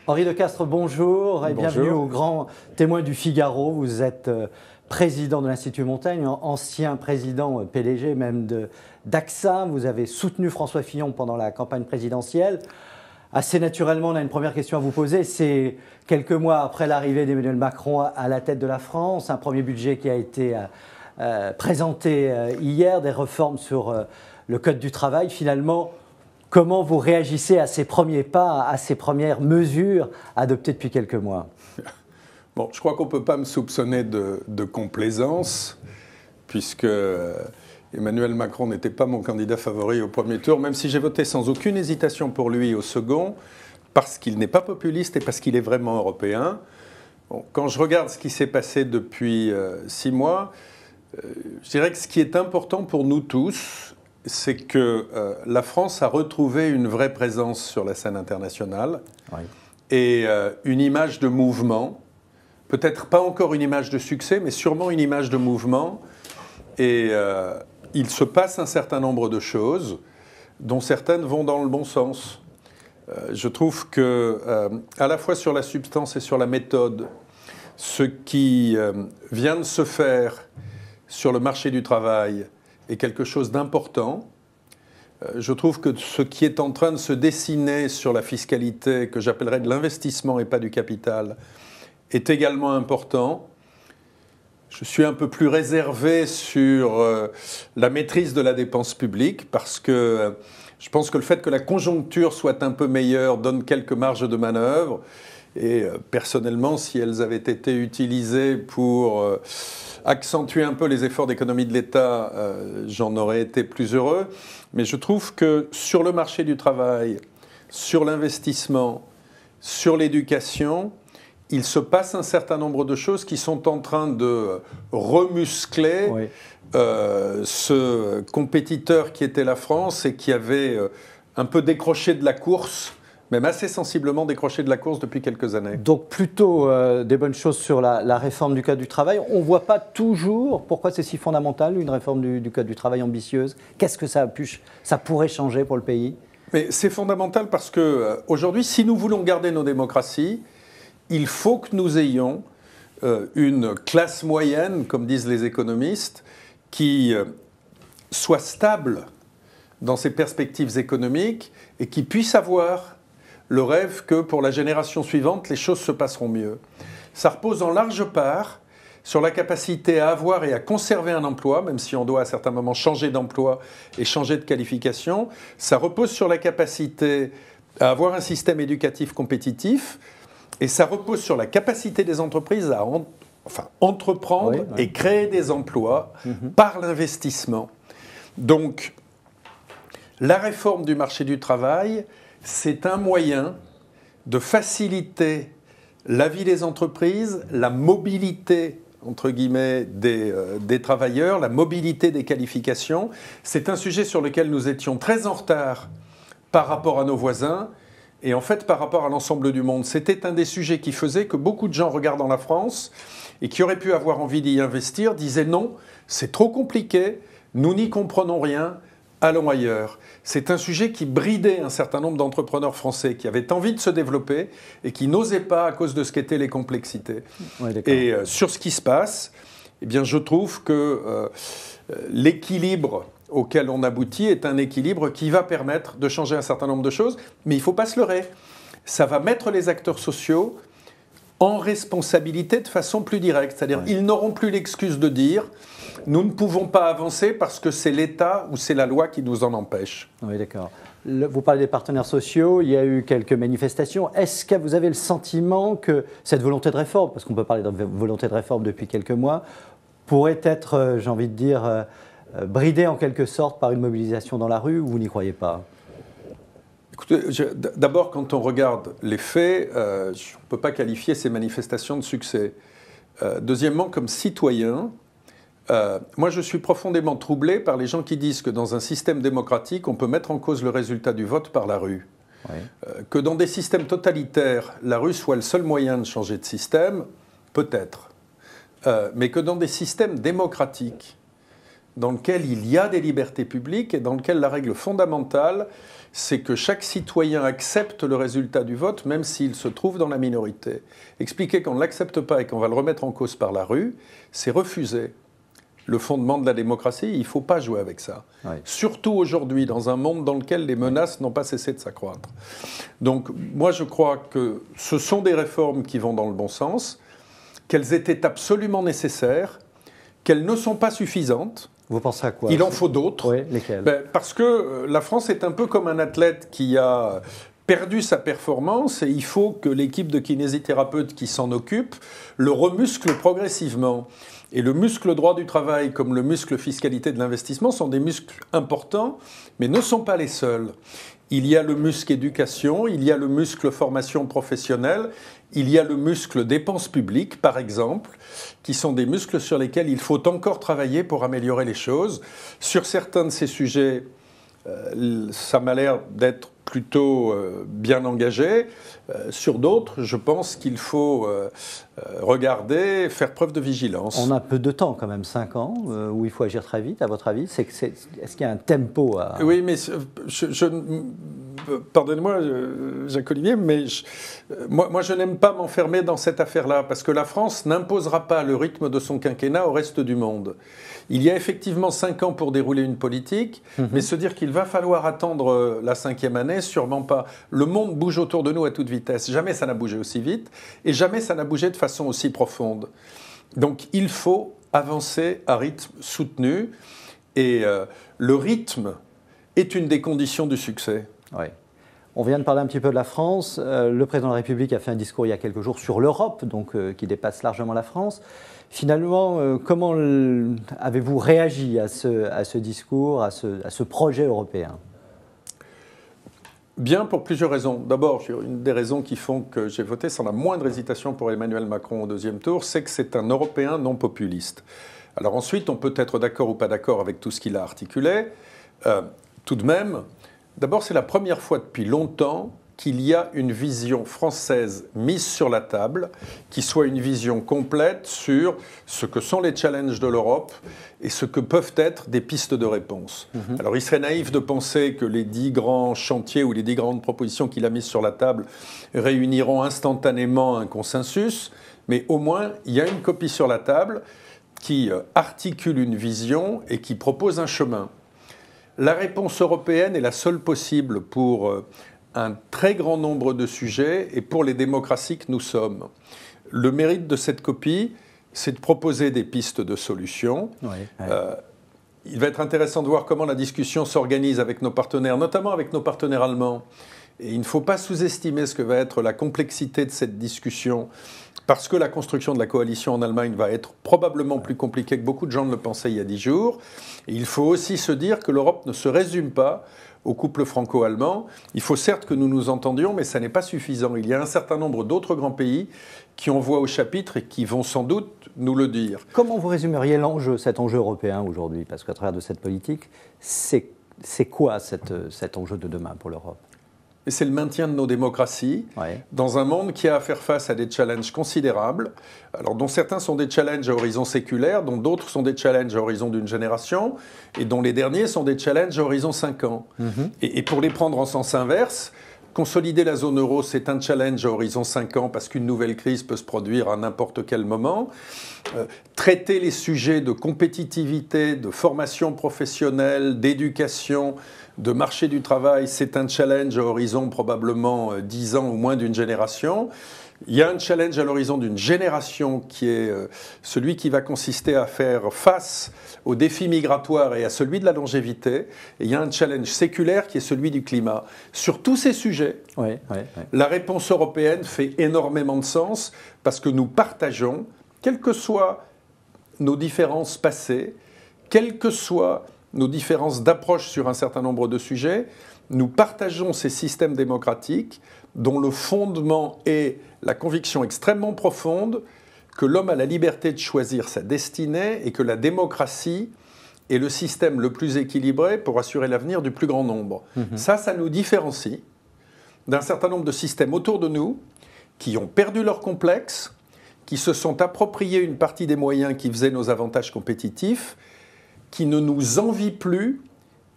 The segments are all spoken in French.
Henri de Castres, bonjour et bienvenue au Grand Témoin du Figaro. Vous êtes président de l'Institut Montaigne, ancien président PDG même d'AXA. Vous avez soutenu François Fillon pendant la campagne présidentielle. Assez naturellement, on a une première question à vous poser. C'est quelques mois après l'arrivée d'Emmanuel Macron à la tête de la France, un premier budget qui a été présenté hier, des réformes sur le Code du travail. Finalement, comment vous réagissez à ces premiers pas, à ces premières mesures adoptées depuis quelques mois? Bon, je crois qu'on ne peut pas me soupçonner de complaisance, puisque Emmanuel Macron n'était pas mon candidat favori au premier tour, même si j'ai voté sans aucune hésitation pour lui au second, parce qu'il n'est pas populiste et parce qu'il est vraiment européen. Bon, quand je regarde ce qui s'est passé depuis 6 mois, je dirais que ce qui est important pour nous tous, c'est que la France a retrouvé une vraie présence sur la scène internationale, oui, et une image de mouvement, peut-être pas encore une image de succès, mais sûrement une image de mouvement. Et il se passe un certain nombre de choses dont certaines vont dans le bon sens. Je trouve que, à la fois sur la substance et sur la méthode, ce qui vient de se faire sur le marché du travail est quelque chose d'important. Je trouve que ce qui est en train de se dessiner sur la fiscalité, que j'appellerais de l'investissement et pas du capital, est également important. Je suis un peu plus réservé sur la maîtrise de la dépense publique parce que je pense que le fait que la conjoncture soit un peu meilleure donne quelques marges de manœuvre. Et personnellement, si elles avaient été utilisées pour accentuer un peu les efforts d'économie de l'État, j'en aurais été plus heureux. Mais je trouve que sur le marché du travail, sur l'investissement, sur l'éducation, il se passe un certain nombre de choses qui sont en train de remuscler, oui, ce compétiteur qui était la France et qui avait un peu décroché de la course, même assez sensiblement décroché de la course depuis quelques années. Donc plutôt des bonnes choses sur la réforme du Code du travail. On ne voit pas toujours pourquoi c'est si fondamental, une réforme du Code du travail ambitieuse. Qu'est-ce que ça pourrait changer pour le pays? Mais c'est fondamental parce qu'aujourd'hui, si nous voulons garder nos démocraties, il faut que nous ayons une classe moyenne, comme disent les économistes, qui soit stable dans ses perspectives économiques et qui puisse avoir le rêve que pour la génération suivante, les choses se passeront mieux. Ça repose en large part sur la capacité à avoir et à conserver un emploi, même si on doit à certains moments changer d'emploi et changer de qualification. Ça repose sur la capacité à avoir un système éducatif compétitif. Et ça repose sur la capacité des entreprises à entreprendre, oui, oui, et créer des emplois par l'investissement. Donc, la réforme du marché du travail, c'est un moyen de faciliter la vie des entreprises, la mobilité, entre guillemets, des travailleurs, la mobilité des qualifications. C'est un sujet sur lequel nous étions très en retard par rapport à nos voisins. Et en fait, par rapport à l'ensemble du monde, c'était un des sujets qui faisait que beaucoup de gens regardant la France et qui auraient pu avoir envie d'y investir disaient non, c'est trop compliqué, nous n'y comprenons rien, allons ailleurs. C'est un sujet qui bridait un certain nombre d'entrepreneurs français qui avaient envie de se développer et qui n'osaient pas à cause de ce qu'étaient les complexités. Oui, et sur ce qui se passe, eh bien, je trouve que l'équilibre auquel on aboutit est un équilibre qui va permettre de changer un certain nombre de choses, mais il ne faut pas se leurrer. Ça va mettre les acteurs sociaux en responsabilité de façon plus directe. C'est-à-dire qu'ils n'auront plus l'excuse de dire « nous ne pouvons pas avancer parce que c'est l'État ou c'est la loi qui nous en empêche ». Oui, d'accord. Vous parlez des partenaires sociaux, il y a eu quelques manifestations. Est-ce que vous avez le sentiment que cette volonté de réforme, parce qu'on peut parler de volonté de réforme depuis quelques mois, pourrait être, j'ai envie de dire, bridé en quelque sorte par une mobilisation dans la rue, ou vous n'y croyez pas? Écoutez, d'abord, quand on regarde les faits, on ne peut pas qualifier ces manifestations de succès. Deuxièmement, comme citoyen, moi je suis profondément troublé par les gens qui disent que dans un système démocratique, on peut mettre en cause le résultat du vote par la rue. Oui. Que dans des systèmes totalitaires, la rue soit le seul moyen de changer de système, peut-être. Mais que dans des systèmes démocratiques, dans lequel il y a des libertés publiques et dans lequel la règle fondamentale, c'est que chaque citoyen accepte le résultat du vote, même s'il se trouve dans la minorité. Expliquer qu'on ne l'accepte pas et qu'on va le remettre en cause par la rue, c'est refuser le fondement de la démocratie. Il ne faut pas jouer avec ça. Oui. Surtout aujourd'hui, dans un monde dans lequel les menaces n'ont pas cessé de s'accroître. Donc, moi, je crois que ce sont des réformes qui vont dans le bon sens, qu'elles étaient absolument nécessaires, qu'elles ne sont pas suffisantes. Vous pensez à quoi? Il en faut d'autres. Oui, lesquelles? Parce que la France est un peu comme un athlète qui a perdu sa performance et il faut que l'équipe de kinésithérapeutes qui s'en occupe le remuscle progressivement. Et le muscle droit du travail comme le muscle fiscalité de l'investissement sont des muscles importants, mais ne sont pas les seuls. Il y a le muscle éducation, il y a le muscle formation professionnelle, il y a le muscle dépenses publiques, par exemple, qui sont des muscles sur lesquels il faut encore travailler pour améliorer les choses. Sur certains de ces sujets, ça m'a l'air d'être plutôt bien engagé. Sur d'autres, je pense qu'il faut regarder, faire preuve de vigilance. On a peu de temps quand même, 5 ans, où il faut agir très vite, à votre avis. Est-ce qu'il y a un tempo à... Oui, mais pardonnez-moi, Jacques-Olivier, mais moi je n'aime pas m'enfermer dans cette affaire-là, parce que la France n'imposera pas le rythme de son quinquennat au reste du monde. Il y a effectivement 5 ans pour dérouler une politique, mais se dire qu'il va falloir attendre la 5e année, sûrement pas. Le monde bouge autour de nous à toute vitesse. Jamais ça n'a bougé aussi vite, et jamais ça n'a bougé de façon aussi profonde. Donc il faut avancer à rythme soutenu, et le rythme est une des conditions du succès. Oui. On vient de parler un petit peu de la France. Le président de la République a fait un discours il y a quelques jours sur l'Europe, donc qui dépasse largement la France. Finalement, comment avez-vous réagi à ce discours, à ce projet européen? Bien, pour plusieurs raisons. D'abord, une des raisons qui font que j'ai voté sans la moindre hésitation pour Emmanuel Macron au 2e tour, c'est que c'est un Européen non populiste. Alors ensuite, on peut être d'accord ou pas d'accord avec tout ce qu'il a articulé. Tout de même, d'abord, c'est la première fois depuis longtemps qu'il y a une vision française mise sur la table, qui soit une vision complète sur ce que sont les challenges de l'Europe et ce que peuvent être des pistes de réponse. Alors il serait naïf de penser que les 10 grands chantiers ou les 10 grandes propositions qu'il a mises sur la table réuniront instantanément un consensus, mais au moins il y a une copie sur la table qui articule une vision et qui propose un chemin. La réponse européenne est la seule possible pour un très grand nombre de sujets et pour les démocraties que nous sommes. Le mérite de cette copie, c'est de proposer des pistes de solutions. Il va être intéressant de voir comment la discussion s'organise avec nos partenaires, notamment avec nos partenaires allemands. Et il ne faut pas sous-estimer ce que va être la complexité de cette discussion, parce que la construction de la coalition en Allemagne va être probablement plus compliquée que beaucoup de gens ne le pensaient il y a 10 jours. Et il faut aussi se dire que l'Europe ne se résume pas au couple franco-allemand. Il faut certes que nous nous entendions, mais ça n'est pas suffisant. Il y a un certain nombre d'autres grands pays qui ont voix au chapitre et qui vont sans doute nous le dire. Comment vous résumeriez cet enjeu européen aujourd'hui? Parce qu'à travers de cette politique, c'est quoi cet enjeu de demain pour l'Europe? Et c'est le maintien de nos démocraties dans un monde qui a à faire face à des challenges considérables, alors dont certains sont des challenges à horizon séculaire, dont d'autres sont des challenges à horizon d'une génération, et dont les derniers sont des challenges à horizon 5 ans. Et pour les prendre en sens inverse, consolider la zone euro, c'est un challenge à horizon 5 ans parce qu'une nouvelle crise peut se produire à n'importe quel moment. Traiter les sujets de compétitivité, de formation professionnelle, d'éducation, de marché du travail, c'est un challenge à horizon probablement 10 ans ou moins d'une génération. Il y a un challenge à l'horizon d'une génération qui est celui qui va consister à faire face aux défis migratoires et à celui de la longévité. Et il y a un challenge séculaire qui est celui du climat. Sur tous ces sujets, la réponse européenne fait énormément de sens parce que nous partageons, quelles que soient nos différences passées, quelles que soient nos différences d'approche sur un certain nombre de sujets, nous partageons ces systèmes démocratiques dont le fondement est la conviction extrêmement profonde que l'homme a la liberté de choisir sa destinée et que la démocratie est le système le plus équilibré pour assurer l'avenir du plus grand nombre. Ça nous différencie d'un certain nombre de systèmes autour de nous qui ont perdu leur complexe, qui se sont appropriés une partie des moyens qui faisaient nos avantages compétitifs qui ne nous envient plus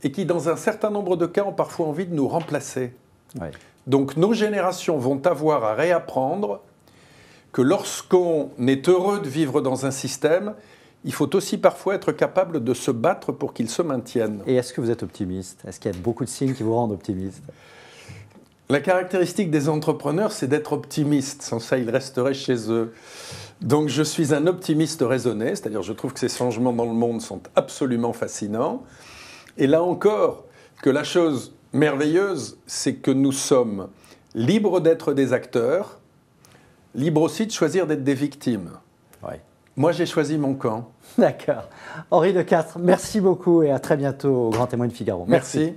et qui, dans un certain nombre de cas, ont parfois envie de nous remplacer. Ouais. Donc nos générations vont avoir à réapprendre que lorsqu'on est heureux de vivre dans un système, il faut aussi parfois être capable de se battre pour qu'il se maintienne. Et est-ce que vous êtes optimiste? Est-ce qu'il y a beaucoup de signes qui vous rendent optimiste? La caractéristique des entrepreneurs, c'est d'être optimiste. Sans ça, ils resteraient chez eux. Donc je suis un optimiste raisonné, c'est-à-dire je trouve que ces changements dans le monde sont absolument fascinants. Et là encore, que la chose merveilleuse, c'est que nous sommes libres d'être des acteurs, libres aussi de choisir d'être des victimes. Ouais. Moi, j'ai choisi mon camp. D'accord. Henri Lecastre, merci beaucoup et à très bientôt au Grand Témoin de Figaro. Merci.